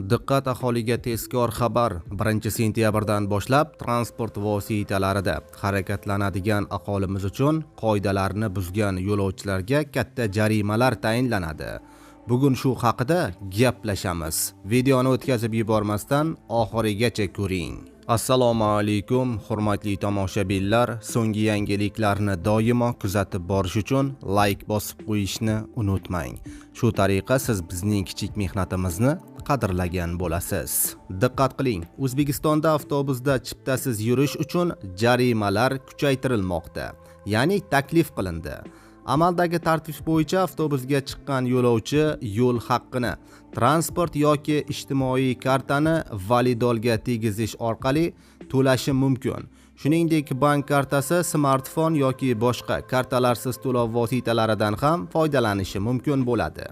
Diqqat aholiga tezkor xabar. 1-sentyabrdan boshlab transport vositalarida harakatlanadigan aholimiz uchun qoidalarni buzgan yo'lovchilarga katta jarimalar tayinlanadi. Bugun shu haqida gaplashamiz. Videoni o'tkazib yubormasdan oxirigacha ko'ring. Assalomu alaykum, hurmatli tomoshabinlar. So'nggi yangiliklarni doimo kuzatib borish uchun like bosib qo'yishni unutmang. Shu tariqa siz bizning kichik mehnatimizni qadrlagan bo'lasiz. Diqqat qiling, O'zbekistonda avtobusda chiptasiz yurish uchun jarimalar kuchaytirilmoqda, ya'ni taklif qilindi. Amaldagi tartib bo'yicha avtobusga chiqqan yo'lovchi yo'l haqqini transport yoki ijtimoiy kartani validolga tegizish orqali to'lashi mumkin. Shuningdek, bank kartasi, smartfon yoki boshqa kartalarsiz to'lov vositalaridan ham foydalanishi mumkin bo'ladi.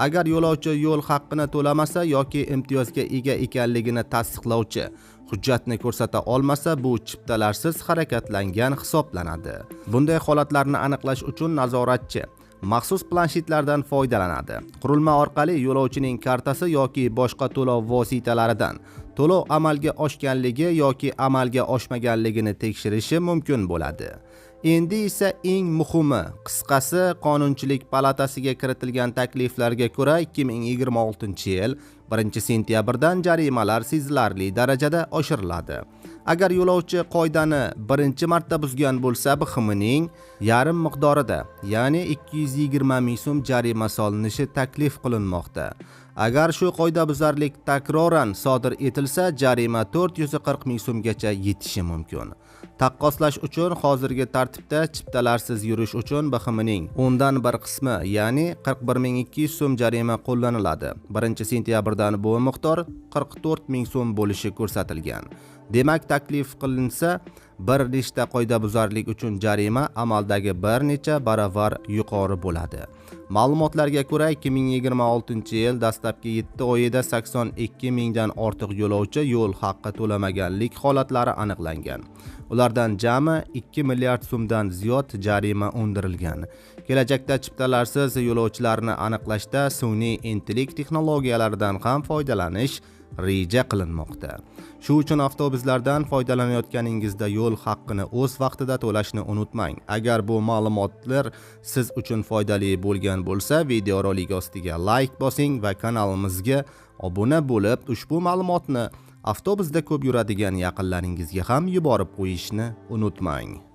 Agar yo'lovchi yo'l haqqini to'lamasa yoki imtiyozga ega ekanligini tasdiqlovchi hujjatni ko'rsata olmasa, bu chiptalarsiz harakatlangan hisoblanadi. Bunday holatlarni aniqlash uchun nazoratchi maxsus planshetlardan foydalanadi. Qurilma orqali yo'lovchining kartasi yoki boshqa to'lov vositalaridan to'lov amalga oshganligi yoki amalga oshmaganligini tekshirishi mumkin bo'ladi. Endi esa eng muhimi, qisqasi, Qonunchilik palatasiga kiritilgan takliflarga ko'ra 2026-yil 1-sentyabrdan jarimalar sezilarli darajada oshiriladi. Agar yo'lovchi qoidani birinchi marta buzgan bo'lsa, BXMning yarim miqdorida, ya'ni 220 ming so'm jarima solinishi taklif qilinmoqda. Agar shu qoidabuzarlik takroran sodir etilsa, jarima 440 ming so'mgacha yetishi mumkin. Taqqoslash uchun hozirgi tartibda chiptalarsiz yurish uchun BXMning 10dan bir qismi, ya'ni 41200 so'm jarima qo'llaniladi. 1-sentyabrdan bu miqdor 44 ming so'm bo'lishi ko'rsatilgan. Demak, taklif qilinsa, bir nechta qoidabuzarlik uchun jarima amaldagi bir necha baravar yuqori bo'ladi. Ma'lumotlarga ko'ra, 2026-yil dastlabki 7 oyida 82 mingdan ortiq yo'lovchi yo'l haqqi to'lamaganlik holatlari aniqlangan. Ulardan jami 2 milliard so'mdan ziyod jarima undirilgan. Kelajakda chiptalarsiz yo'lovchilarni aniqlashda sun'iy intellekt texnologiyalaridan ham foydalanish reja qilinmoqda. Shu uchun avtobuslardan foydalanayotganingizda yo'l haqqini o'z vaqtida to'lashni unutmang. Agar bu ma'lumotlar siz uchun foydali bo'lgan bo'lsa, videorolik ostiga like bosing va kanalimizga obuna bo'lib, ushbu ma'lumotni avtobusda ko'p yuradigan yaqinlaringizga ham yuborib qo'yishni unutmang.